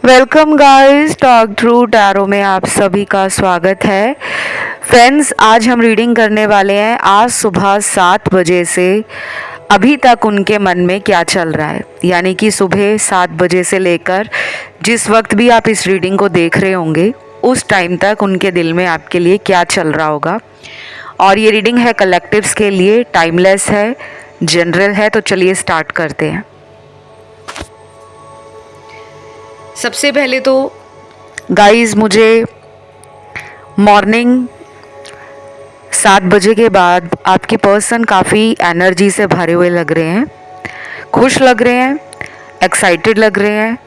Welcome guys, talk through tarot में आप सभी का स्वागत है। फ्रेंड्स, आज हम रीडिंग करने वाले हैं आज सुबह 7 बजे से अभी तक उनके मन में क्या चल रहा है। यानी कि सुबह 7 बजे से लेकर जिस वक्त भी आप इस रीडिंग को देख रहे होंगे उस टाइम तक उनके दिल में आपके लिए क्या चल रहा होगा। और ये रीडिंग है कलेक्टिव्स के लिए, टाइमलेस है, जनरल है। तो चलिए स्टार्ट करते हैं। सबसे पहले तो गाइस, मुझे मॉर्निंग 7 बजे के बाद आपके पर्सन काफ़ी एनर्जी से भरे हुए लग रहे हैं, खुश लग रहे हैं, एक्साइटेड लग रहे हैं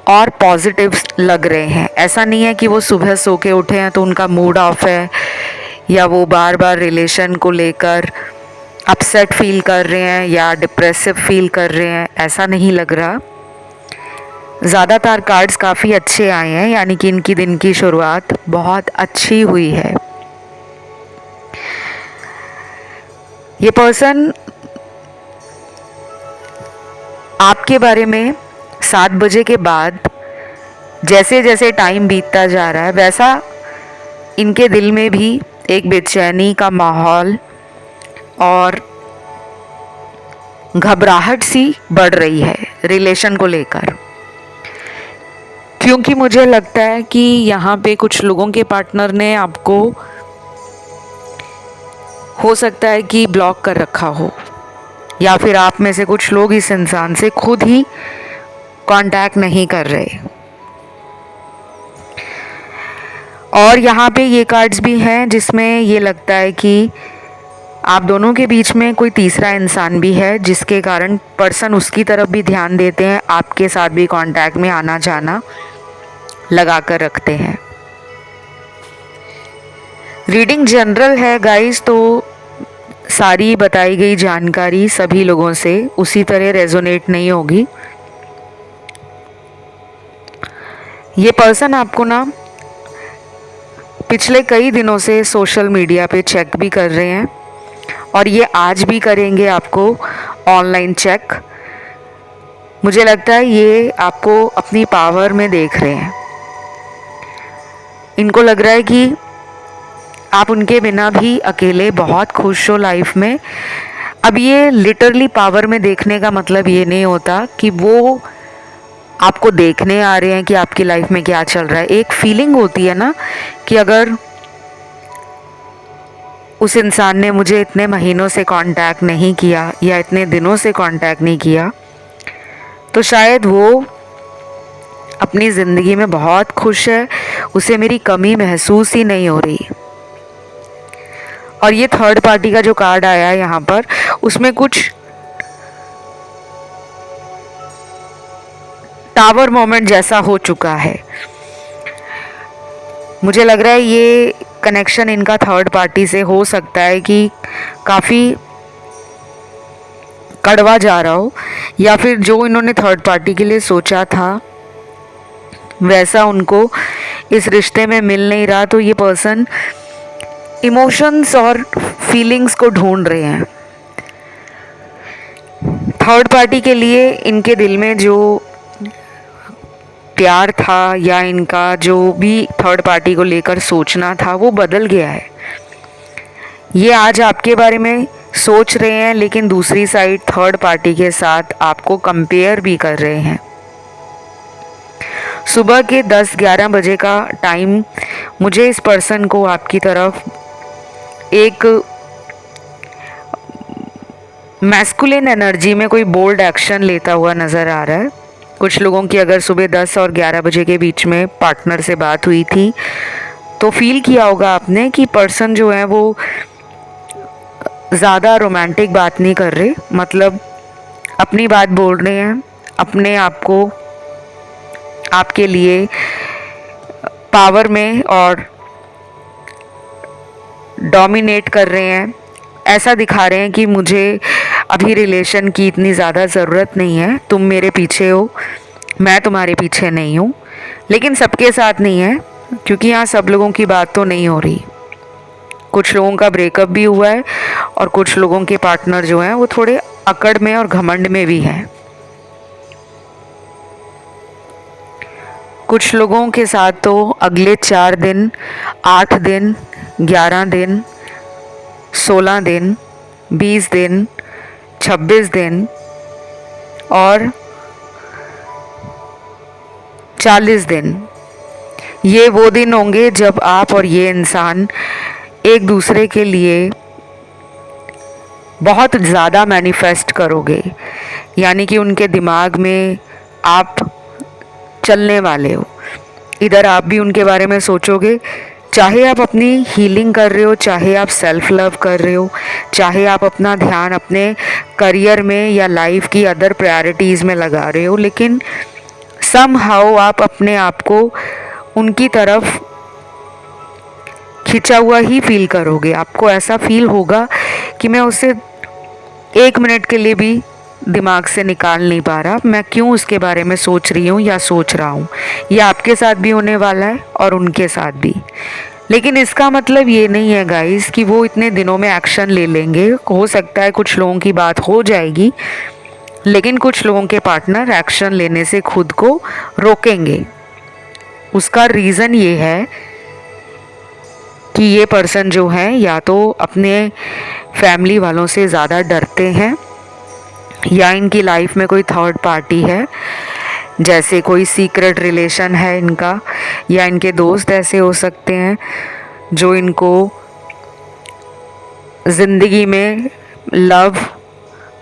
और पॉजिटिव लग रहे हैं। ऐसा नहीं है कि वो सुबह सो के उठे हैं तो उनका मूड ऑफ है या वो बार बार रिलेशन को लेकर अपसेट फील कर रहे हैं या डिप्रेसिव फील कर रहे हैं, ऐसा नहीं लग रहा। ज़्यादातर कार्ड्स काफ़ी अच्छे आए हैं, यानी कि इनकी दिन की शुरुआत बहुत अच्छी हुई है। ये पर्सन आपके बारे में 7 बजे के बाद जैसे जैसे टाइम बीतता जा रहा है वैसा इनके दिल में भी एक बेचैनी का माहौल और घबराहट सी बढ़ रही है रिलेशन को लेकर। क्योंकि मुझे लगता है कि यहाँ पे कुछ लोगों के पार्टनर ने आपको हो सकता है कि ब्लॉक कर रखा हो, या फिर आप में से कुछ लोग इस इंसान से खुद ही कांटेक्ट नहीं कर रहे। और यहाँ पे ये कार्ड्स भी हैं जिसमें ये लगता है कि आप दोनों के बीच में कोई तीसरा इंसान भी है, जिसके कारण पर्सन उसकी तरफ भी ध्यान देते हैं, आपके साथ भी कांटेक्ट में आना जाना लगा कर रखते हैं। रीडिंग जनरल है गाइस, तो सारी बताई गई जानकारी सभी लोगों से उसी तरह रेजोनेट नहीं होगी। ये पर्सन आपको ना पिछले कई दिनों से सोशल मीडिया पे चेक भी कर रहे हैं और ये आज भी करेंगे आपको ऑनलाइन चेक। मुझे लगता है ये आपको अपनी पावर में देख रहे हैं। इनको लग रहा है कि आप उनके बिना भी अकेले बहुत खुश हो लाइफ में। अब ये लिटरली पावर में देखने का मतलब ये नहीं होता कि वो आपको देखने आ रहे हैं कि आपकी लाइफ में क्या चल रहा है। एक फीलिंग होती है ना कि अगर उस इंसान ने मुझे इतने महीनों से कांटेक्ट नहीं किया या इतने दिनों से कांटेक्ट नहीं किया तो शायद वो अपनी ज़िंदगी में बहुत खुश है, उसे मेरी कमी महसूस ही नहीं हो रही। और ये थर्ड पार्टी का जो कार्ड आया है यहाँ पर, उसमें कुछ टावर मोमेंट जैसा हो चुका है। मुझे लग रहा है ये कनेक्शन इनका थर्ड पार्टी से हो सकता है कि काफ़ी कड़वा जा रहा हो, या फिर जो इन्होंने थर्ड पार्टी के लिए सोचा था वैसा उनको इस रिश्ते में मिल नहीं रहा। तो ये पर्सन इमोशंस और फीलिंग्स को ढूंढ रहे हैं। थर्ड पार्टी के लिए इनके दिल में जो प्यार था या इनका जो भी थर्ड पार्टी को लेकर सोचना था वो बदल गया है। ये आज आपके बारे में सोच रहे हैं, लेकिन दूसरी साइड थर्ड पार्टी के साथ आपको कंपेयर भी कर रहे हैं। सुबह के 10-11 बजे का टाइम मुझे इस पर्सन को आपकी तरफ एक मैस्कुलिन एनर्जी में कोई बोल्ड एक्शन लेता हुआ नज़र आ रहा है। कुछ लोगों की अगर सुबह 10 और 11 बजे के बीच में पार्टनर से बात हुई थी तो फील किया होगा आपने कि पर्सन जो है वो ज़्यादा रोमांटिक बात नहीं कर रहे, मतलब अपनी बात बोल रहे हैं, अपने आप को आपके लिए पावर में और डोमिनेट कर रहे हैं। ऐसा दिखा रहे हैं कि मुझे अभी रिलेशन की इतनी ज़्यादा ज़रूरत नहीं है, तुम मेरे पीछे हो, मैं तुम्हारे पीछे नहीं हूँ। लेकिन सबके साथ नहीं है, क्योंकि यहाँ सब लोगों की बात तो नहीं हो रही। कुछ लोगों का ब्रेकअप भी हुआ है और कुछ लोगों के पार्टनर जो हैं वो थोड़े अकड़ में और घमंड में भी हैं। कुछ लोगों के साथ तो अगले 4 दिन, 8 दिन, 11 दिन, 16 दिन, 20 दिन, 26 दिन और 40 दिन, ये वो दिन होंगे जब आप और ये इंसान एक दूसरे के लिए बहुत ज़्यादा मैनिफेस्ट करोगे। यानी कि उनके दिमाग में आप चलने वाले हो। इधर आप भी उनके बारे में सोचोगे, चाहे आप अपनी हीलिंग कर रहे हो, चाहे आप सेल्फ लव कर रहे हो, चाहे आप अपना ध्यान अपने करियर में या लाइफ की अदर प्रायोरिटीज़ में लगा रहे हो, लेकिन समहाउ आप अपने आप को उनकी तरफ खिंचा हुआ ही फील करोगे। आपको ऐसा फील होगा कि मैं उसे 1 मिनट के लिए भी दिमाग से निकाल नहीं पा रहा, मैं क्यों उसके बारे में सोच रही हूँ या सोच रहा हूँ। ये आपके साथ भी होने वाला है और उनके साथ भी। लेकिन इसका मतलब ये नहीं है गाइस कि वो इतने दिनों में एक्शन ले लेंगे। हो सकता है कुछ लोगों की बात हो जाएगी, लेकिन कुछ लोगों के पार्टनर एक्शन लेने से खुद को रोकेंगे। उसका रीज़न ये है कि ये पर्सन जो है या तो अपने फैमिली वालों से ज़्यादा डरते हैं, या इनकी लाइफ में कोई थर्ड पार्टी है, जैसे कोई सीक्रेट रिलेशन है इनका, या इनके दोस्त ऐसे हो सकते हैं जो इनको ज़िंदगी में लव,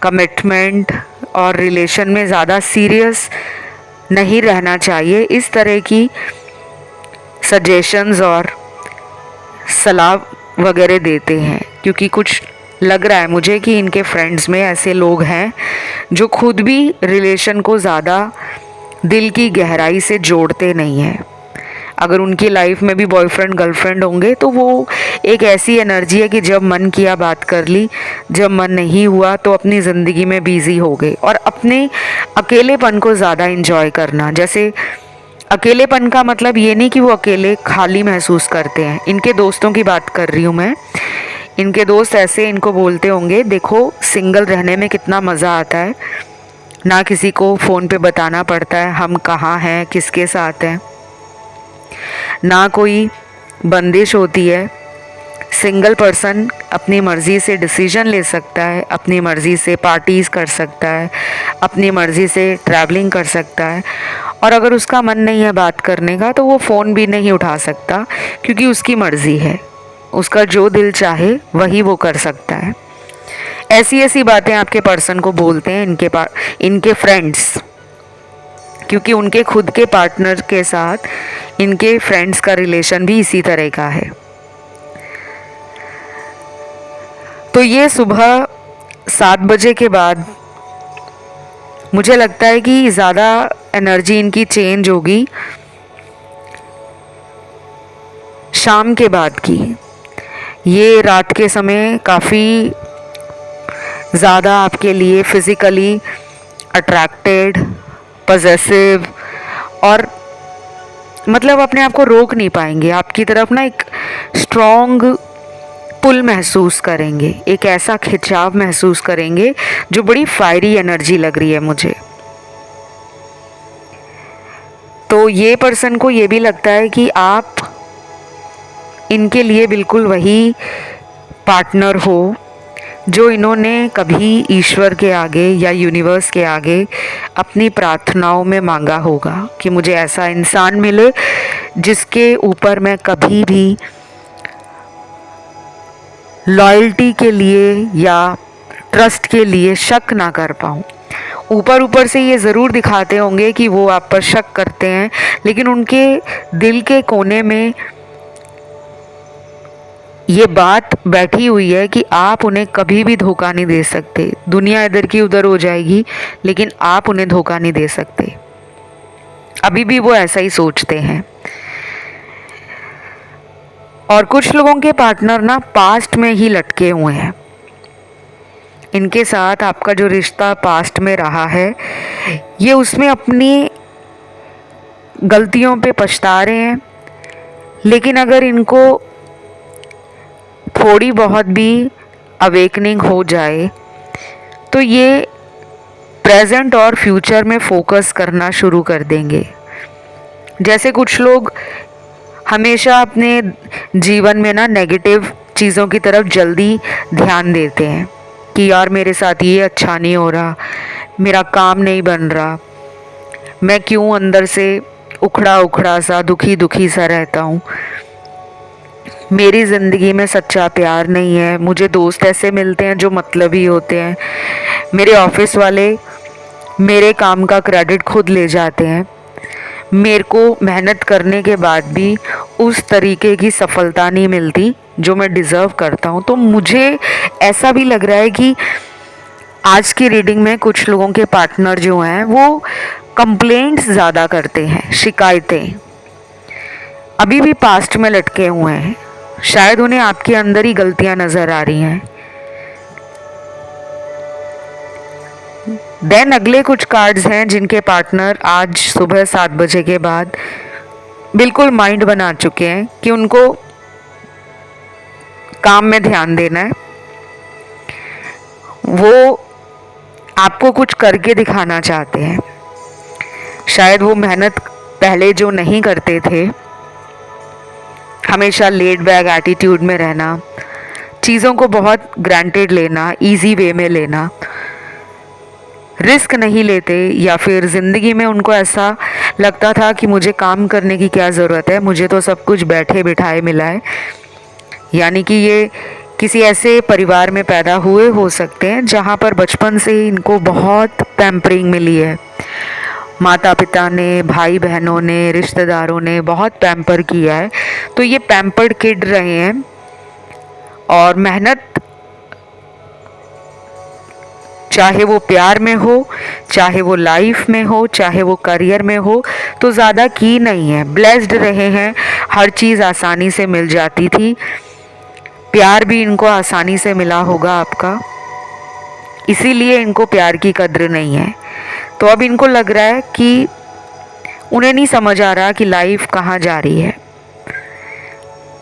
कमिटमेंट और रिलेशन में ज़्यादा सीरियस नहीं रहना चाहिए, इस तरह की सजेशंस और सलाह वगैरह देते हैं। क्योंकि कुछ लग रहा है मुझे कि इनके फ्रेंड्स में ऐसे लोग हैं जो खुद भी रिलेशन को ज़्यादा दिल की गहराई से जोड़ते नहीं हैं। अगर उनकी लाइफ में भी बॉयफ्रेंड गर्लफ्रेंड होंगे तो वो एक ऐसी एनर्जी है कि जब मन किया बात कर ली, जब मन नहीं हुआ तो अपनी ज़िंदगी में बिज़ी हो गए। और अपने अकेलेपन को ज़्यादा इंजॉय करना, जैसे अकेलेपन का मतलब ये नहीं कि वो अकेले खाली महसूस करते हैं। इनके दोस्तों की बात कर रही हूँ मैं। इनके दोस्त ऐसे इनको बोलते होंगे, देखो सिंगल रहने में कितना मज़ा आता है, ना किसी को फ़ोन पे बताना पड़ता है हम कहाँ हैं, किसके साथ हैं, ना कोई बंदिश होती है। सिंगल पर्सन अपनी मर्ज़ी से डिसीजन ले सकता है, अपनी मर्ज़ी से पार्टीज़ कर सकता है, अपनी मर्ज़ी से ट्रैवलिंग कर सकता है। और अगर उसका मन नहीं है बात करने का तो वो फ़ोन भी नहीं उठा सकता, क्योंकि उसकी मर्ज़ी है, उसका जो दिल चाहे वही वो कर सकता है। ऐसी ऐसी बातें आपके पर्सन को बोलते हैं इनके फ्रेंड्स, क्योंकि उनके खुद के पार्टनर के साथ इनके फ्रेंड्स का रिलेशन भी इसी तरह का है। तो ये सुबह 7 बजे के बाद मुझे लगता है कि ज़्यादा एनर्जी इनकी चेंज होगी शाम के बाद की। ये रात के समय काफ़ी ज़्यादा आपके लिए फिज़िकली अट्रैक्टेड, पॉजेसिव और मतलब अपने आप को रोक नहीं पाएंगे। आपकी तरफ ना एक स्ट्रॉन्ग पुल महसूस करेंगे, एक ऐसा खिंचाव महसूस करेंगे जो बड़ी फायरी एनर्जी लग रही है मुझे। तो ये पर्सन को ये भी लगता है कि आप इनके लिए बिल्कुल वही पार्टनर हो जो इन्होंने कभी ईश्वर के आगे या यूनिवर्स के आगे अपनी प्रार्थनाओं में मांगा होगा कि मुझे ऐसा इंसान मिले जिसके ऊपर मैं कभी भी लॉयल्टी के लिए या ट्रस्ट के लिए शक ना कर पाऊँ। ऊपर ऊपर से ये ज़रूर दिखाते होंगे कि वो आप पर शक करते हैं, लेकिन उनके दिल के कोने में ये बात बैठी हुई है कि आप उन्हें कभी भी धोखा नहीं दे सकते। दुनिया इधर की उधर हो जाएगी, लेकिन आप उन्हें धोखा नहीं दे सकते। अभी भी वो ऐसा ही सोचते हैं। और कुछ लोगों के पार्टनर ना पास्ट में ही लटके हुए हैं। इनके साथ आपका जो रिश्ता पास्ट में रहा है, ये उसमें अपनी गलतियों पे पछता रहे हैं। लेकिन अगर इनको थोड़ी बहुत भी अवेकनिंग हो जाए तो ये प्रेजेंट और फ्यूचर में फोकस करना शुरू कर देंगे। जैसे कुछ लोग हमेशा अपने जीवन में ना नेगेटिव चीज़ों की तरफ जल्दी ध्यान देते हैं कि यार मेरे साथ ये अच्छा नहीं हो रहा, मेरा काम नहीं बन रहा, मैं क्यों अंदर से उखड़ा उखड़ा सा दुखी दुखी सा रहता हूँ, मेरी ज़िंदगी में सच्चा प्यार नहीं है, मुझे दोस्त ऐसे मिलते हैं जो मतलबी होते हैं, मेरे ऑफिस वाले मेरे काम का क्रेडिट खुद ले जाते हैं, मेरे को मेहनत करने के बाद भी उस तरीके की सफलता नहीं मिलती जो मैं डिज़र्व करता हूँ। तो मुझे ऐसा भी लग रहा है कि आज की रीडिंग में कुछ लोगों के पार्टनर जो हैं वो कंप्लेंट्स ज़्यादा करते हैं, शिकायतें अभी भी पास्ट में लटके हुए हैं। शायद उन्हें आपके अंदर ही गलतियां नज़र आ रही हैं। देन अगले कुछ कार्ड्स हैं जिनके पार्टनर आज सुबह 7 बजे के बाद बिल्कुल माइंड बना चुके हैं कि उनको काम में ध्यान देना है, वो आपको कुछ करके दिखाना चाहते हैं। शायद वो मेहनत पहले जो नहीं करते थे, हमेशा लेड बैक एटीट्यूड में रहना, चीज़ों को बहुत ग्रांटेड लेना, इजी वे में लेना, रिस्क नहीं लेते, या फिर ज़िंदगी में उनको ऐसा लगता था कि मुझे काम करने की क्या ज़रूरत है, मुझे तो सब कुछ बैठे बिठाए मिला है। यानी कि ये किसी ऐसे परिवार में पैदा हुए हो सकते हैं जहाँ पर बचपन से ही इनको बहुत पैम्परिंग मिली है, माता पिता ने, भाई बहनों ने, रिश्तेदारों ने बहुत पैम्पर किया है। तो ये पैम्पर्ड किड रहे हैं और मेहनत चाहे वो प्यार में हो, चाहे वो लाइफ में हो, चाहे वो करियर में हो, तो ज़्यादा की नहीं है। ब्लेस्ड रहे हैं, हर चीज़ आसानी से मिल जाती थी, प्यार भी इनको आसानी से मिला होगा आपका, इसीलिए इनको प्यार की कद्र नहीं है। तो अब इनको लग रहा है कि उन्हें नहीं समझ आ रहा कि लाइफ कहाँ जा रही है।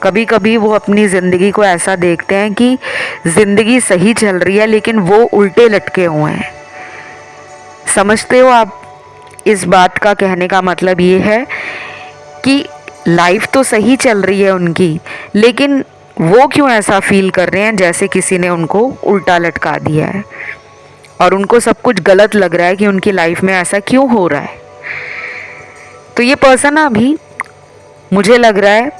कभी कभी वो अपनी ज़िंदगी को ऐसा देखते हैं कि ज़िंदगी सही चल रही है लेकिन वो उल्टे लटके हुए हैं। समझते हो आप? इस बात का कहने का मतलब ये है कि लाइफ तो सही चल रही है उनकी, लेकिन वो क्यों ऐसा फील कर रहे हैं जैसे किसी ने उनको उल्टा लटका दिया है, और उनको सब कुछ गलत लग रहा है कि उनकी लाइफ में ऐसा क्यों हो रहा है। तो ये पर्सन अभी मुझे लग रहा है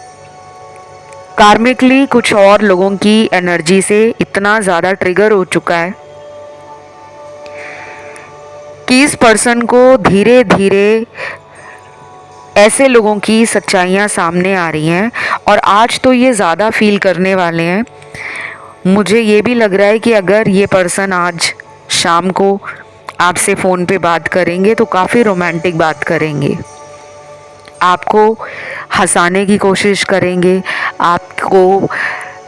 कार्मिकली कुछ और लोगों की एनर्जी से इतना ज़्यादा ट्रिगर हो चुका है कि इस पर्सन को धीरे धीरे ऐसे लोगों की सच्चाइयाँ सामने आ रही हैं, और आज तो ये ज़्यादा फील करने वाले हैं। मुझे ये भी लग रहा है कि अगर ये पर्सन आज शाम को आपसे फ़ोन पे बात करेंगे तो काफ़ी रोमांटिक बात करेंगे, आपको हंसाने की कोशिश करेंगे, आपको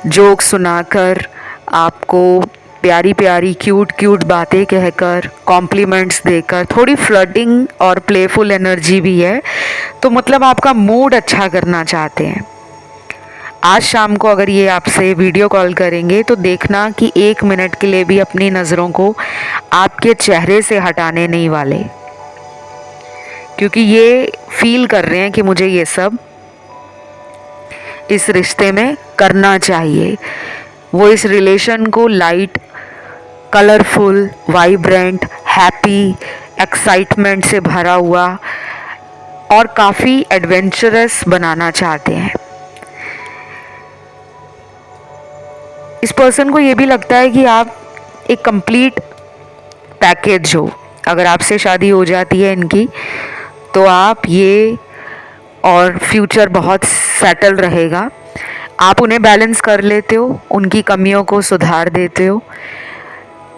जोक सुनाकर, आपको प्यारी प्यारी क्यूट क्यूट बातें कहकर, कॉम्प्लीमेंट्स देकर, थोड़ी फ्लर्टिंग और प्लेफुल एनर्जी भी है। तो मतलब आपका मूड अच्छा करना चाहते हैं। आज शाम को अगर ये आपसे वीडियो कॉल करेंगे तो देखना कि 1 मिनट के लिए भी अपनी नज़रों को आपके चेहरे से हटाने नहीं वाले, क्योंकि ये फील कर रहे हैं कि मुझे ये सब इस रिश्ते में करना चाहिए। वो इस रिलेशन को light, colourful, vibrant, happy, excitement से भरा हुआ और काफ़ी एडवेंचरस बनाना चाहते हैं। इस पर्सन को ये भी लगता है कि आप एक कंप्लीट पैकेज हो। अगर आपसे शादी हो जाती है इनकी तो आप ये और फ्यूचर बहुत सेटल रहेगा। आप उन्हें बैलेंस कर लेते हो, उनकी कमियों को सुधार देते हो,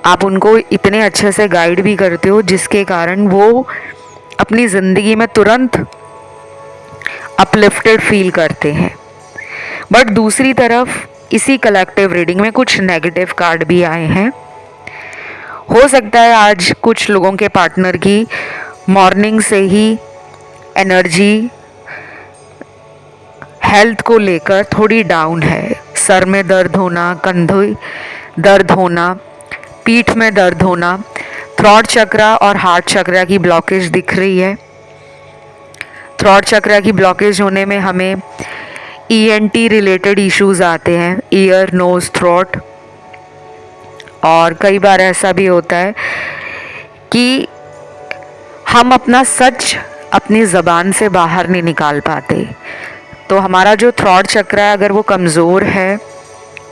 आप उनको इतने अच्छे से गाइड भी करते हो जिसके कारण वो अपनी ज़िंदगी में तुरंत अपलिफ्टेड फील करते हैं। बट दूसरी तरफ इसी कलेक्टिव रीडिंग में कुछ नेगेटिव कार्ड भी आए हैं। हो सकता है आज कुछ लोगों के पार्टनर की मॉर्निंग से ही एनर्जी हेल्थ को लेकर थोड़ी डाउन है। सर में दर्द होना, कंधे दर्द होना, पीठ में दर्द होना, थ्रोट चक्रा और हार्ट चक्रा की ब्लॉकेज दिख रही है। थ्रॉट चक्र की ब्लॉकेज होने में हमें ENT रिलेटेड इश्यूज आते हैं, ईयर, नोज, थ्रॉट। और कई बार ऐसा भी होता है कि हम अपना सच अपनी ज़बान से बाहर नहीं निकाल पाते। तो हमारा जो थ्रॉट चक्र है, अगर वो कमज़ोर है,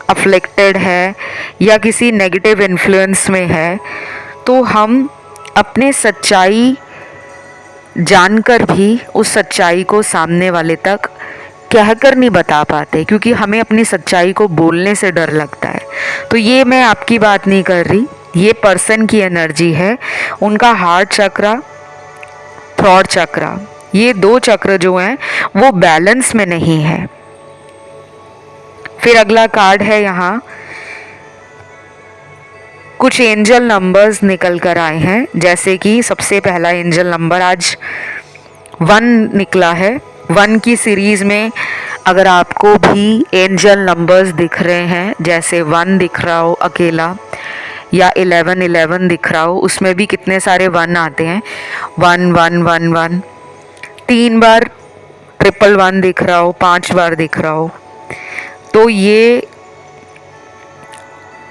अफ्लिक्टेड है या किसी नेगेटिव इन्फ्लुएंस में है, तो हम अपने सच्चाई जानकर भी उस सच्चाई को सामने वाले तक कहकर नहीं बता पाते, क्योंकि हमें अपनी सच्चाई को बोलने से डर लगता है। तो ये मैं आपकी बात नहीं कर रही, ये पर्सन की एनर्जी है। उनका हार्ट चक्र, थ्रॉट चक्र, ये दो चक्र जो हैं वो बैलेंस में नहीं है। फिर अगला कार्ड है, यहाँ कुछ एंजल नंबर्स निकल कर आए हैं। जैसे कि सबसे पहला एंजल नंबर आज 1 निकला है। 1 की सीरीज में अगर आपको भी एंजल नंबर्स दिख रहे हैं, जैसे 1 दिख रहा हो अकेला, या 11 दिख रहा हो, उसमें भी कितने सारे 1 आते हैं, 1 1 1 1, 3 बार 111 दिख रहा हो, 5 बार दिख रहा हो, तो ये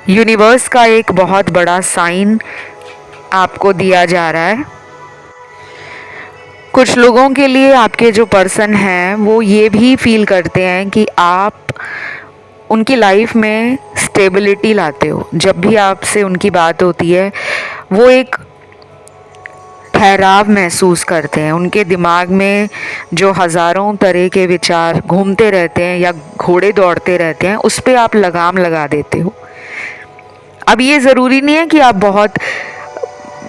यूनिवर्स का एक बहुत बड़ा साइन आपको दिया जा रहा है। कुछ लोगों के लिए आपके जो पर्सन हैं वो ये भी फील करते हैं कि आप उनकी लाइफ में स्टेबिलिटी लाते हो। जब भी आपसे उनकी बात होती है वो एक ठहराव महसूस करते हैं। उनके दिमाग में जो हज़ारों तरह के विचार घूमते रहते हैं या घोड़े दौड़ते रहते हैं, उस पर आप लगाम लगा देते हो। अब ये ज़रूरी नहीं है कि आप बहुत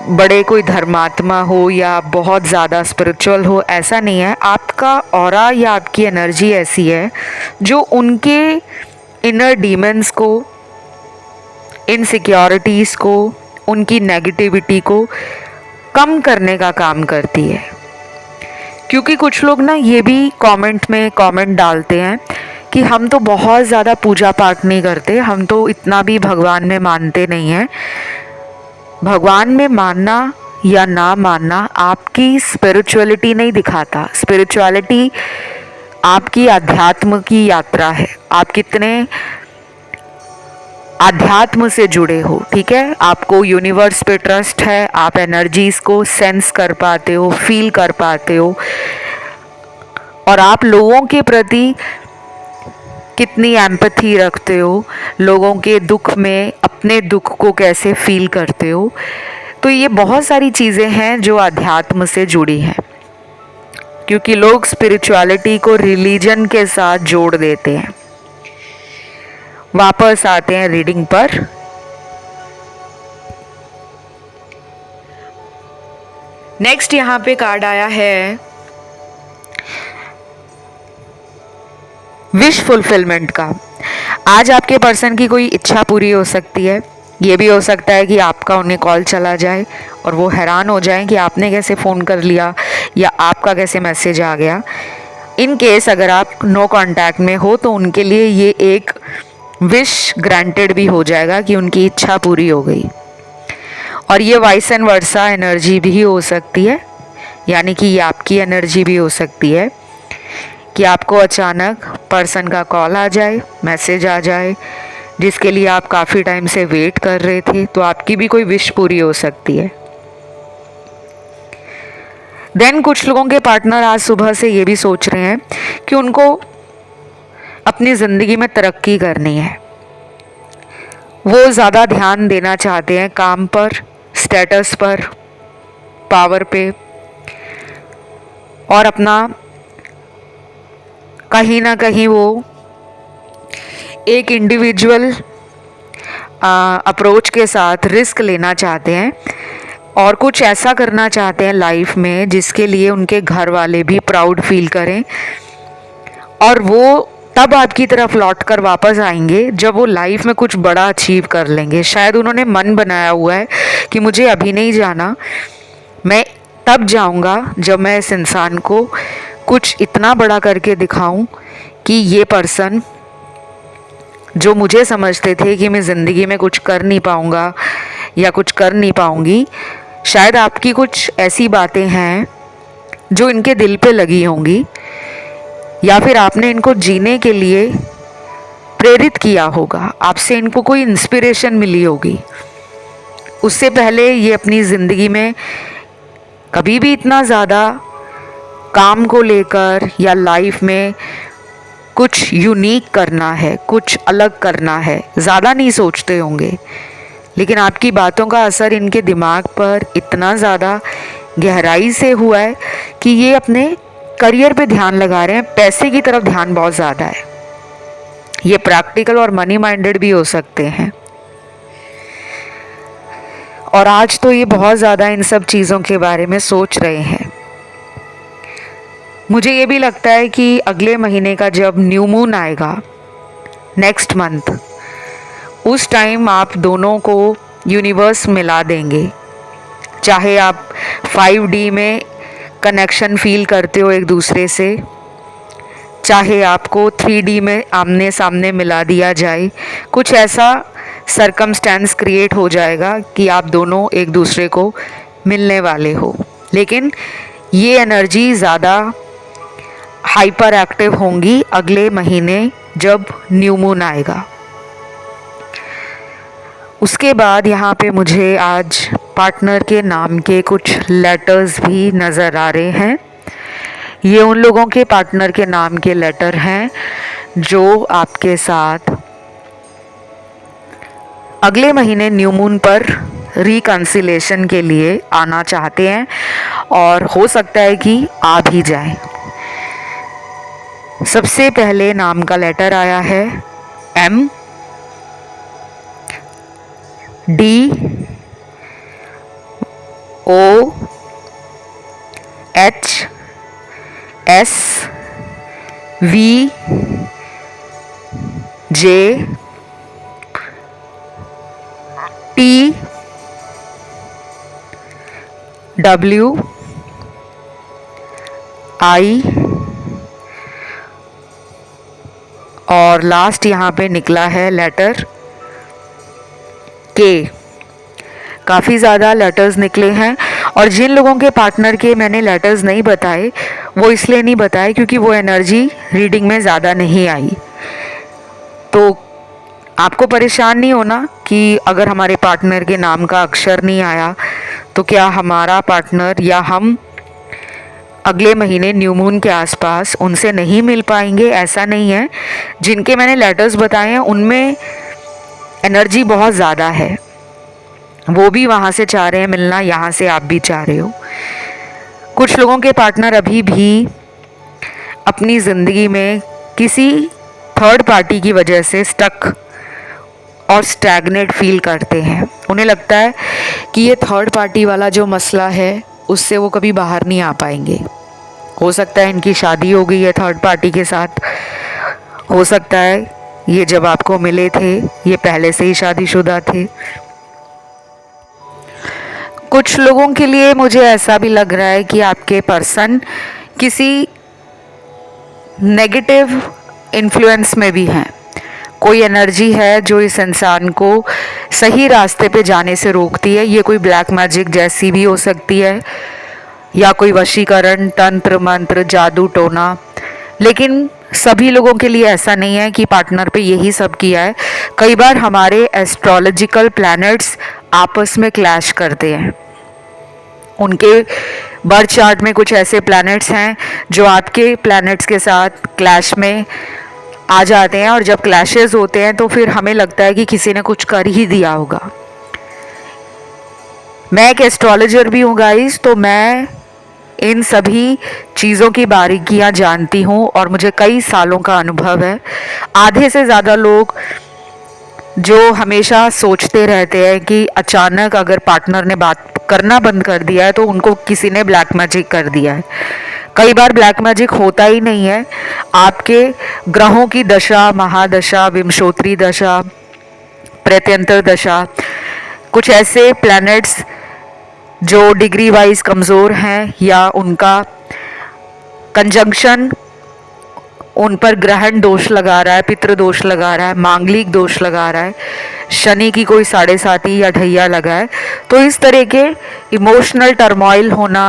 बड़े कोई धर्मात्मा हो या बहुत ज़्यादा स्पिरिचुअल हो, ऐसा नहीं है। आपका ऑरा या आपकी एनर्जी ऐसी है जो उनके इनर डीमंस को, इनसिक्योरिटीज़ को, उनकी नेगेटिविटी को कम करने का काम करती है। क्योंकि कुछ लोग ना ये भी कमेंट में कमेंट डालते हैं कि हम तो बहुत ज़्यादा पूजा पाठ नहीं करते, हम तो इतना भी भगवान में मानते नहीं हैं। भगवान में मानना या ना मानना आपकी स्पिरिचुअलिटी नहीं दिखाता। स्पिरिचुअलिटी आपकी अध्यात्म की यात्रा है। आप कितने अध्यात्म से जुड़े हो, ठीक है। आपको यूनिवर्स पे ट्रस्ट है, आप एनर्जीज को सेंस कर पाते हो, फील कर पाते हो, और आप लोगों के प्रति कितनी एम्पैथी रखते हो, लोगों के दुख में अपने दुख को कैसे फील करते हो। तो ये बहुत सारी चीज़ें हैं जो अध्यात्म से जुड़ी हैं, क्योंकि लोग स्पिरिचुअलिटी को रिलीजन के साथ जोड़ देते हैं। वापस आते हैं रीडिंग पर। नेक्स्ट यहाँ पे कार्ड आया है विश फुलफिलमेंट का। आज आपके पर्सन की कोई इच्छा पूरी हो सकती है। ये भी हो सकता है कि आपका उन्हें कॉल चला जाए और वो हैरान हो जाएं कि आपने कैसे फ़ोन कर लिया या आपका कैसे मैसेज आ गया। इन केस अगर आप नो कांटेक्ट में हो तो उनके लिए ये एक विश ग्रांटेड भी हो जाएगा कि उनकी इच्छा पूरी हो गई। और ये वाइस एंड वर्सा एनर्जी भी हो सकती है, यानी कि ये आपकी एनर्जी भी हो सकती है कि आपको अचानक पर्सन का कॉल आ जाए, मैसेज आ जाए, जिसके लिए आप काफ़ी टाइम से वेट कर रहे थे, तो आपकी भी कोई विश पूरी हो सकती है। देन कुछ लोगों के पार्टनर आज सुबह से ये भी सोच रहे हैं कि उनको अपनी ज़िंदगी में तरक्की करनी है। वो ज़्यादा ध्यान देना चाहते हैं काम पर, स्टेटस पर, पावर पे, और अपना कहीं ना कहीं वो एक इंडिविजुअल अप्रोच के साथ रिस्क लेना चाहते हैं और कुछ ऐसा करना चाहते हैं लाइफ में जिसके लिए उनके घर वाले भी प्राउड फील करें। और वो तब आपकी तरफ लौट कर वापस आएंगे जब वो लाइफ में कुछ बड़ा अचीव कर लेंगे। शायद उन्होंने मन बनाया हुआ है कि मुझे अभी नहीं जाना, मैं तब जाऊंगा जब मैं इस इंसान को कुछ इतना बड़ा करके दिखाऊं कि ये पर्सन जो मुझे समझते थे कि मैं ज़िंदगी में कुछ कर नहीं पाऊंगा या कुछ कर नहीं पाऊंगी, शायद आपकी कुछ ऐसी बातें हैं जो इनके दिल पे लगी होंगी, या फिर आपने इनको जीने के लिए प्रेरित किया होगा, आपसे इनको कोई इंस्पिरेशन मिली होगी। उससे पहले ये अपनी ज़िंदगी में कभी भी इतना ज़्यादा काम को लेकर या लाइफ में कुछ यूनिक करना है, कुछ अलग करना है, ज़्यादा नहीं सोचते होंगे। लेकिन आपकी बातों का असर इनके दिमाग पर इतना ज़्यादा गहराई से हुआ है कि ये अपने करियर पे ध्यान लगा रहे हैं। पैसे की तरफ ध्यान बहुत ज़्यादा है। ये प्रैक्टिकल और मनी माइंडेड भी हो सकते हैं। और आज तो ये बहुत ज़्यादा इन सब चीज़ों के बारे में सोच रहे हैं। मुझे ये भी लगता है कि अगले महीने का जब न्यू मून आएगा, नेक्स्ट मंथ, उस टाइम आप दोनों को यूनिवर्स मिला देंगे। चाहे आप 5D में कनेक्शन फील करते हो एक दूसरे से, चाहे आपको 3D में आमने सामने मिला दिया जाए, कुछ ऐसा सरकमस्टेंस क्रिएट हो जाएगा कि आप दोनों एक दूसरे को मिलने वाले हो। लेकिन ये एनर्जी ज़्यादा हाइपर एक्टिव होंगी अगले महीने जब न्यू मून आएगा। उसके बाद यहाँ पे मुझे आज पार्टनर के नाम के कुछ लेटर्स भी नज़र आ रहे हैं। ये उन लोगों के पार्टनर के नाम के लेटर हैं जो आपके साथ अगले महीने न्यू मून पर रिकंसिलेशन के लिए आना चाहते हैं, और हो सकता है कि आ भी जाए। सबसे पहले नाम का लेटर आया है M, D, O, H, S, V, J, T, W, I, और लास्ट यहाँ पे निकला है लेटर K। काफ़ी ज़्यादा लेटर्स निकले हैं। और जिन लोगों के पार्टनर के मैंने लेटर्स नहीं बताए, वो इसलिए नहीं बताए क्योंकि वो एनर्जी रीडिंग में ज़्यादा नहीं आई। तो आपको परेशान नहीं होना कि अगर हमारे पार्टनर के नाम का अक्षर नहीं आया तो क्या हमारा पार्टनर या हम अगले महीने न्यू मून के आसपास उनसे नहीं मिल पाएंगे। ऐसा नहीं है। जिनके मैंने लेटर्स बताए हैं उनमें एनर्जी बहुत ज़्यादा है, वो भी वहाँ से चाह रहे हैं मिलना, यहाँ से आप भी चाह रहे हो। कुछ लोगों के पार्टनर अभी भी अपनी ज़िंदगी में किसी थर्ड पार्टी की वजह से स्टक और स्टैग्नेट फील करते हैं। उन्हें लगता है कि ये थर्ड पार्टी वाला जो मसला है उससे वो कभी बाहर नहीं आ पाएंगे। हो सकता है इनकी शादी हो गई है थर्ड पार्टी के साथ, हो सकता है ये जब आपको मिले थे ये पहले से ही शादीशुदा थे। कुछ लोगों के लिए मुझे ऐसा भी लग रहा है कि आपके पर्सन किसी नेगेटिव इन्फ्लुएंस में भी हैं। कोई एनर्जी है जो इस इंसान को सही रास्ते पे जाने से रोकती है। ये कोई ब्लैक मैजिक जैसी भी हो सकती है, या कोई वशीकरण, तंत्र मंत्र, जादू टोना। लेकिन सभी लोगों के लिए ऐसा नहीं है कि पार्टनर पे यही सब किया है। कई बार हमारे एस्ट्रोलॉजिकल प्लैनेट्स आपस में क्लैश करते हैं। उनके बर्थ चार्ट में कुछ ऐसे प्लैनेट्स हैं जो आपके प्लैनेट्स के साथ क्लैश में आ जाते हैं, और जब क्लैशेस होते हैं तो फिर हमें लगता है कि किसी ने कुछ कर ही दिया होगा। मैं एक एस्ट्रोलॉजर भी हूँ गाइस, तो मैं इन सभी चीज़ों की बारीकियाँ जानती हूँ और मुझे कई सालों का अनुभव है। आधे से ज़्यादा लोग जो हमेशा सोचते रहते हैं कि अचानक अगर पार्टनर ने बात करना बंद कर दिया है तो उनको किसी ने ब्लैक मैजिक कर दिया है। कई बार ब्लैक मैजिक होता ही नहीं है। आपके ग्रहों की दशा, महादशा, विंशोत्तरी दशा, प्रत्यंतर दशा, कुछ ऐसे प्लैनेट्स जो डिग्री वाइज कमज़ोर हैं या उनका कंजंक्शन उन पर ग्रहण दोष लगा रहा है, पितृ दोष लगा रहा है, मांगलिक दोष लगा रहा है, शनि की कोई 7.5 या ढैया लगा है, तो इस तरह के इमोशनल टर्मोइल होना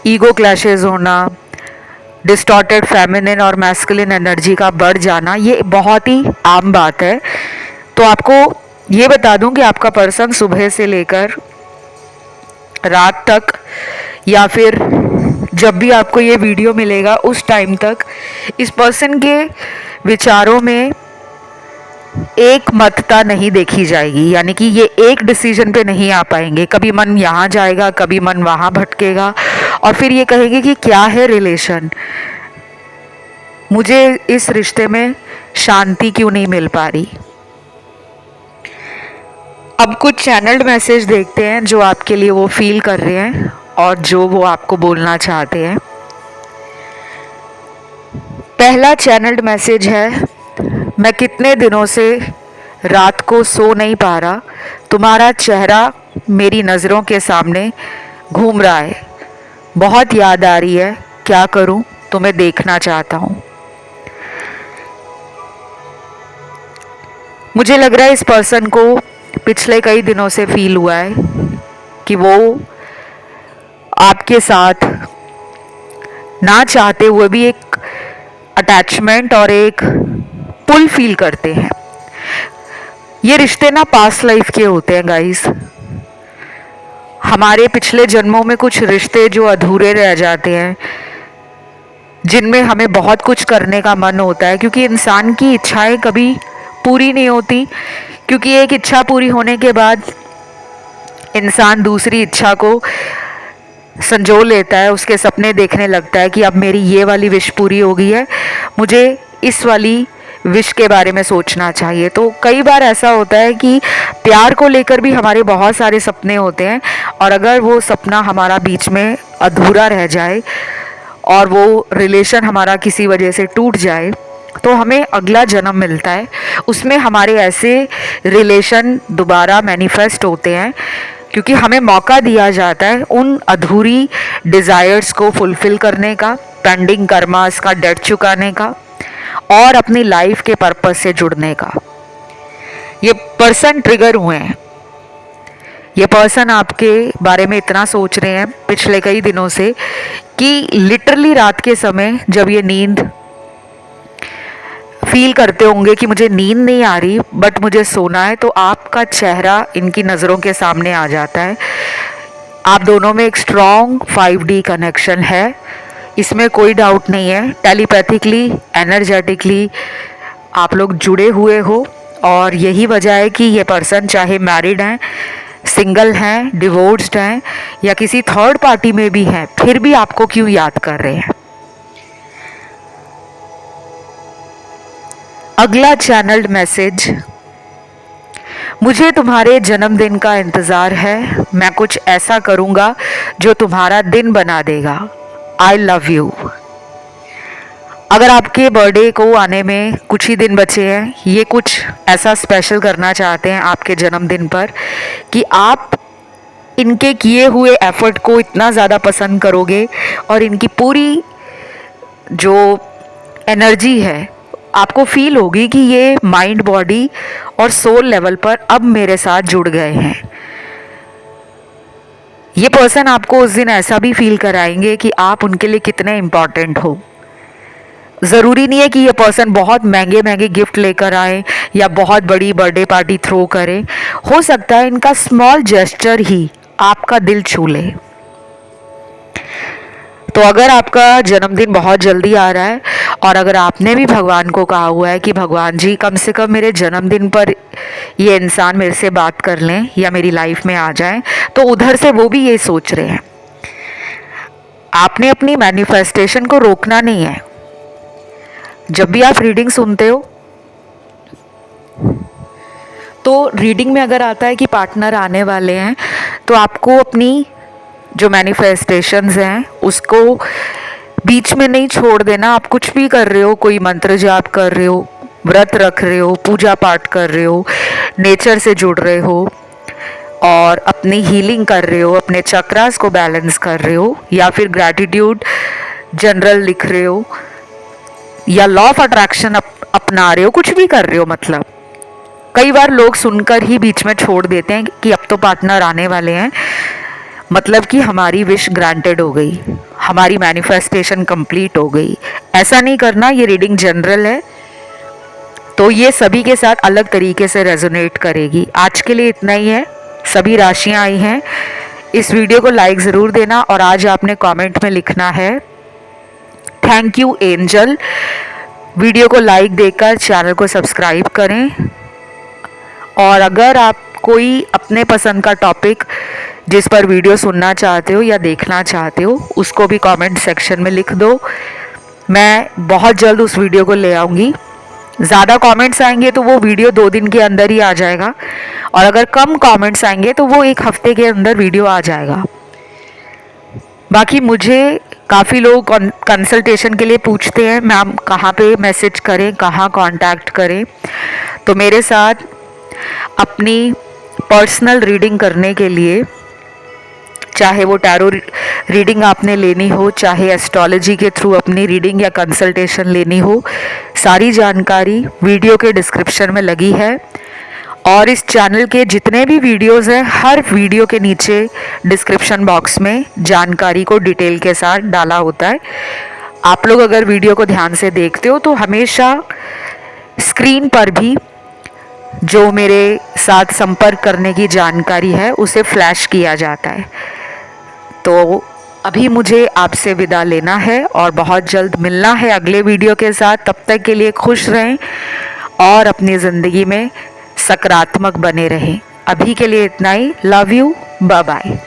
ईगो क्लैशेस होना, डिस्टॉर्टेड फेमिनिन और मैस्कुलिन एनर्जी का बढ़ जाना, ये बहुत ही आम बात है। तो आपको ये बता दूं कि आपका पर्सन सुबह से लेकर रात तक या फिर जब भी आपको ये वीडियो मिलेगा उस टाइम तक इस पर्सन के विचारों में एक मतता नहीं देखी जाएगी, यानी कि ये एक डिसीजन पे नहीं आ पाएंगे। कभी मन यहाँ जाएगा, कभी मन वहाँ भटकेगा और फिर ये कहेंगे कि क्या है रिलेशन, मुझे इस रिश्ते में शांति क्यों नहीं मिल पा रही। अब कुछ चैनल्ड मैसेज देखते हैं जो आपके लिए वो फील कर रहे हैं और जो वो आपको बोलना चाहते हैं। पहला चैनल्ड मैसेज है, मैं कितने दिनों से रात को सो नहीं पा रहा, तुम्हारा चेहरा मेरी नज़रों के सामने घूम रहा है, बहुत याद आ रही है, क्या करूं, तुम्हें देखना चाहता हूं। मुझे लग रहा है इस पर्सन को पिछले कई दिनों से फील हुआ है कि वो आपके साथ ना चाहते हुए भी एक अटैचमेंट और एक पुल फील करते हैं। ये रिश्ते ना पास्ट लाइफ के होते हैं गाइस। हमारे पिछले जन्मों में कुछ रिश्ते जो अधूरे रह जाते हैं, जिनमें हमें बहुत कुछ करने का मन होता है, क्योंकि इंसान की इच्छाएं कभी पूरी नहीं होती, क्योंकि एक इच्छा पूरी होने के बाद इंसान दूसरी इच्छा को संजो लेता है, उसके सपने देखने लगता है कि अब मेरी ये वाली विश पूरी हो गई है, मुझे इस वाली विश के बारे में सोचना चाहिए। तो कई बार ऐसा होता है कि प्यार को लेकर भी हमारे बहुत सारे सपने होते हैं और अगर वो सपना हमारा बीच में अधूरा रह जाए और वो रिलेशन हमारा किसी वजह से टूट जाए तो हमें अगला जन्म मिलता है, उसमें हमारे ऐसे रिलेशन दोबारा मैनिफेस्ट होते हैं, क्योंकि हमें मौका दिया जाता है उन अधूरी डिज़ायर्स को फुलफ़िल करने का, पेंडिंग कर्मास का डेट चुकाने का और अपनी लाइफ के पर्पस से जुड़ने का। ये पर्सन ट्रिगर हुए हैं, ये पर्सन आपके बारे में इतना सोच रहे हैं पिछले कई दिनों से कि लिटरली रात के समय जब ये नींद फील करते होंगे कि मुझे नींद नहीं आ रही बट मुझे सोना है, तो आपका चेहरा इनकी नज़रों के सामने आ जाता है। आप दोनों में एक स्ट्रॉन्ग 5D कनेक्शन है, इसमें कोई डाउट नहीं है। टेलीपैथिकली, एनर्जेटिकली आप लोग जुड़े हुए हो और यही वजह है कि ये पर्सन चाहे मैरिड हैं, सिंगल हैं, डिवोर्स्ड हैं या किसी थर्ड पार्टी में भी हैं, फिर भी आपको क्यों याद कर रहे हैं। अगला चैनल्ड मैसेज, मुझे तुम्हारे जन्मदिन का इंतज़ार है, मैं कुछ ऐसा करूँगा जो तुम्हारा दिन बना देगा, आई लव यू। अगर आपके बर्थडे को आने में कुछ ही दिन बचे हैं, ये कुछ ऐसा स्पेशल करना चाहते हैं आपके जन्मदिन पर कि आप इनके किए हुए एफर्ट को इतना ज़्यादा पसंद करोगे और इनकी पूरी जो एनर्जी है आपको फील होगी कि ये माइंड, बॉडी और सोल लेवल पर अब मेरे साथ जुड़ गए हैं। ये पर्सन आपको उस दिन ऐसा भी फील कराएंगे कि आप उनके लिए कितने इम्पॉर्टेंट हो। ज़रूरी नहीं है कि ये पर्सन बहुत महंगे महंगे गिफ्ट लेकर आए या बहुत बड़ी बर्थडे पार्टी थ्रो करे, हो सकता है इनका स्मॉल जेस्चर ही आपका दिल छू ले। तो अगर आपका जन्मदिन बहुत जल्दी आ रहा है और अगर आपने भी भगवान को कहा हुआ है कि भगवान जी कम से कम मेरे जन्मदिन पर ये इंसान मेरे से बात कर लें या मेरी लाइफ में आ जाए, तो उधर से वो भी ये सोच रहे हैं। आपने अपनी मैनिफेस्टेशन को रोकना नहीं है। जब भी आप रीडिंग सुनते हो तो रीडिंग में अगर आता है कि पार्टनर आने वाले हैं, तो आपको अपनी जो मैनिफेस्टेशंस हैं उसको बीच में नहीं छोड़ देना। आप कुछ भी कर रहे हो, कोई मंत्र जाप कर रहे हो, व्रत रख रहे हो, पूजा पाठ कर रहे हो, नेचर से जुड़ रहे हो और अपनी हीलिंग कर रहे हो, अपने चक्रास को बैलेंस कर रहे हो या फिर ग्रैटिट्यूड जनरल लिख रहे हो या लॉ ऑफ अट्रैक्शन अपना रहे हो, कुछ भी कर रहे हो। मतलब कई बार लोग सुनकर ही बीच में छोड़ देते हैं कि अब तो पार्टनर आने वाले हैं, मतलब कि हमारी विश ग्रांटेड हो गई, हमारी मैनिफेस्टेशन कंप्लीट हो गई। ऐसा नहीं करना, ये रीडिंग जनरल है, तो ये सभी के साथ अलग तरीके से रेजोनेट करेगी। आज के लिए इतना ही है। सभी राशियां आई हैं। इस वीडियो को लाइक ज़रूर देना और आज आपने कमेंट में लिखना है थैंक यू एंजल। वीडियो को लाइक देकर चैनल को सब्सक्राइब करें, और अगर आप कोई अपने पसंद का टॉपिक जिस पर वीडियो सुनना चाहते हो या देखना चाहते हो उसको भी कमेंट सेक्शन में लिख दो। मैं बहुत जल्द उस वीडियो को ले आऊँगी। ज़्यादा कमेंट्स आएंगे तो वो वीडियो 2 दिन के अंदर ही आ जाएगा, और अगर कम कमेंट्स आएंगे तो वो 1 हफ्ते के अंदर वीडियो आ जाएगा। बाकी मुझे काफ़ी लोग कंसल्टेशन के लिए पूछते हैं मैम कहाँ पे मैसेज करें, कहाँ कांटेक्ट करें। तो मेरे साथ अपनी पर्सनल रीडिंग करने के लिए, चाहे वो टैरो रीडिंग आपने लेनी हो, चाहे एस्ट्रोलॉजी के थ्रू अपनी रीडिंग या कंसल्टेशन लेनी हो, सारी जानकारी वीडियो के डिस्क्रिप्शन में लगी है। और इस चैनल के जितने भी वीडियोस हैं, हर वीडियो के नीचे डिस्क्रिप्शन बॉक्स में जानकारी को डिटेल के साथ डाला होता है। आप लोग अगर वीडियो को ध्यान से देखते हो तो हमेशा स्क्रीन पर भी जो मेरे साथ संपर्क करने की जानकारी है उसे फ्लैश किया जाता है। तो अभी मुझे आपसे विदा लेना है और बहुत जल्द मिलना है अगले वीडियो के साथ। तब तक के लिए खुश रहें और अपनी ज़िंदगी में सकारात्मक बने रहें। अभी के लिए इतना ही। Love you, bye bye.